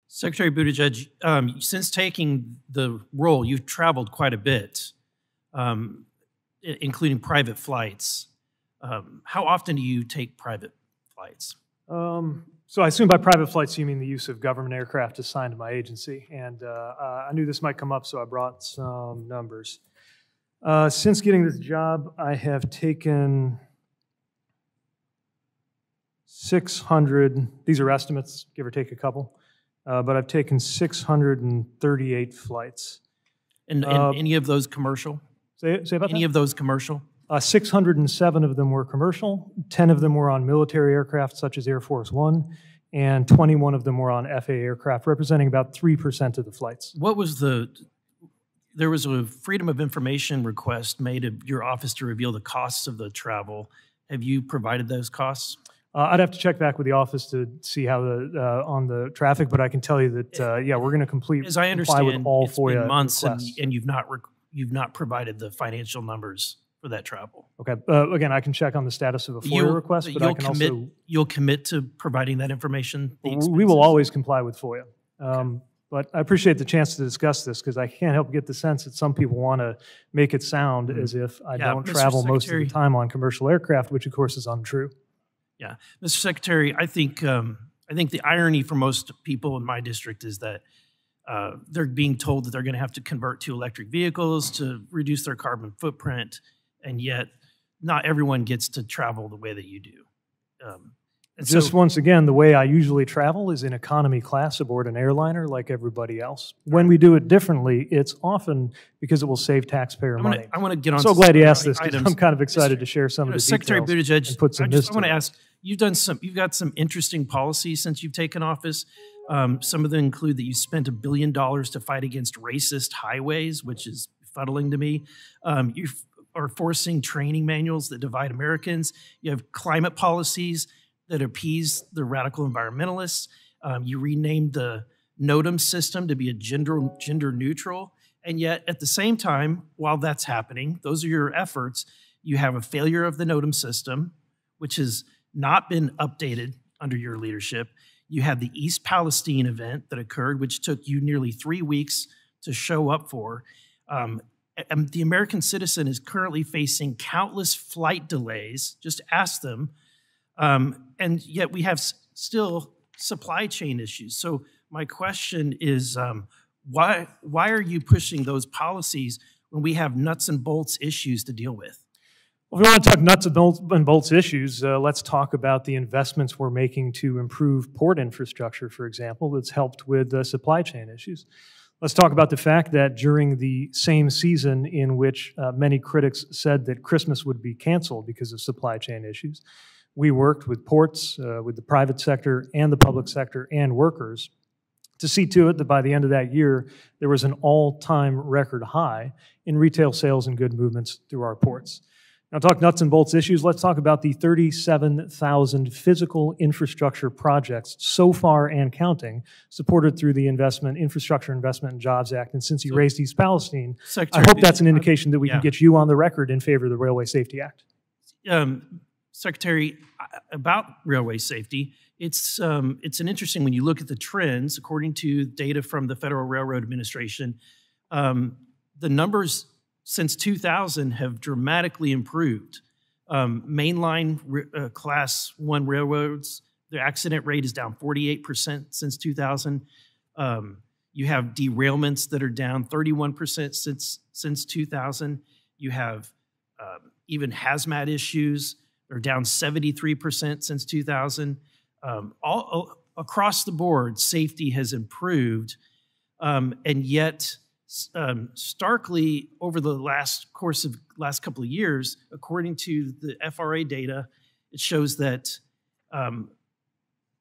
Secretary Buttigieg, since taking the role, you've traveled quite a bit, including private flights. How often do you take private flights? So I assume by private flights you mean the use of government aircraft assigned to my agency, and I knew this might come up, so I brought some numbers. Since getting this job, I have taken 600, these are estimates, give or take a couple, but I've taken 638 flights. And any of those commercial? Say about that? Any of those commercial? 607 of them were commercial, 10 of them were on military aircraft such as Air Force One, and 21 of them were on FAA aircraft, representing about 3% of the flights. What was there was a Freedom of Information request made of your office to reveal the costs of the travel. Have you provided those costs? I'd have to check back with the office to see how on the traffic, but I can tell you that, yeah, we're going to comply with all FOIA been months requests. and you've not provided the financial numbers for that travel. Okay. Again, I can check on the status of a FOIA request, but I can also... You'll commit to providing that information? We will always comply with FOIA. Okay. But I appreciate the chance to discuss this because I can't help but get the sense that some people want to make it sound as if I don't travel most of the time on commercial aircraft, which of course is untrue. Yeah. Mr. Secretary, I think the irony for most people in my district is that they're being told that they're going to have to convert to electric vehicles to reduce their carbon footprint, and yet not everyone gets to travel the way that you do. Just once again, the way I usually travel is in economy class aboard an airliner like everybody else. When we do it differently, it's often because it will save taxpayer money. I want to get on. I'm so glad you asked this because I'm kind of excited to share some of the Secretary details. Buttigieg, and put some I want to ask, you've got some interesting policies since you've taken office. Some of them include that you spent $1 billion to fight against racist highways, which is befuddling to me. You are forcing training manuals that divide Americans. You have climate policies that appease the radical environmentalists. You renamed the NOTAM system to be a gender neutral. And yet, at the same time, while that's happening, those are your efforts, you have a failure of the NOTAM system, which has not been updated under your leadership. You had the East Palestine event that occurred, which took you nearly 3 weeks to show up for. And the American citizen is currently facing countless flight delays. Just ask them. And yet we have still supply chain issues. So my question is, why are you pushing those policies when we have nuts and bolts issues to deal with? Well, if we want to talk nuts and bolts issues, let's talk about the investments we're making to improve port infrastructure, for example, that's helped with supply chain issues. Let's talk about the fact that during the same season in which many critics said that Christmas would be canceled because of supply chain issues, we worked with ports, with the private sector and the public sector and workers to see to it that by the end of that year, there was an all-time record high in retail sales and good movements through our ports. Now, talk nuts and bolts issues. Let's talk about the 37,000 physical infrastructure projects so far and counting, supported through the Infrastructure Investment and Jobs Act. And since you raised East Palestine, I hope that's an indication that we can get you on the record in favor of the Railway Safety Act. Secretary, about railway safety, it's an interesting when you look at the trends. According to data from the Federal Railroad Administration, the numbers since 2000 have dramatically improved. Mainline Class 1 railroads, the accident rate is down 48% since 2000. You have derailments that are down 31% since 2000. You have even hazmat issues. They're down 73% since 2000. All across the board, safety has improved, and yet starkly over the last couple of years, according to the FRA data, it shows that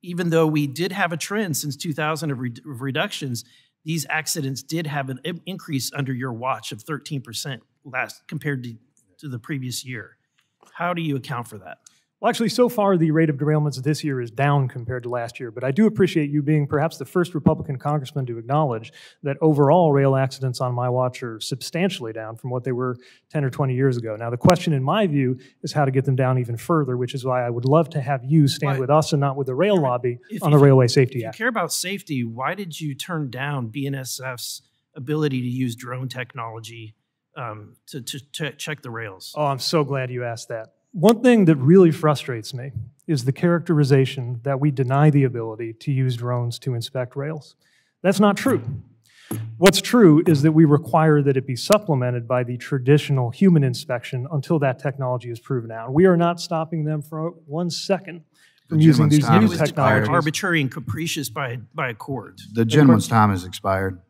even though we did have a trend since 2000 of reductions, these accidents did have an increase under your watch of 13% compared to the previous year. How do you account for that? Well, actually, so far, the rate of derailments this year is down compared to last year, but I do appreciate you being perhaps the first Republican congressman to acknowledge that overall rail accidents on my watch are substantially down from what they were 10 or 20 years ago. Now, the question, in my view, is how to get them down even further, which is why I would love to have you stand with us and not with the rail lobby on the Railway Safety Act. If you care about safety, why did you turn down BNSF's ability to use drone technology to check the rails? Oh, I'm so glad you asked that. One thing that really frustrates me is the characterization that we deny the ability to use drones to inspect rails. That's not true. What's true is that we require that it be supplemented by the traditional human inspection until that technology is proven out. We are not stopping them for 1 second from using these new technologies. Arbitrary and capricious by a court. The gentleman's time has expired.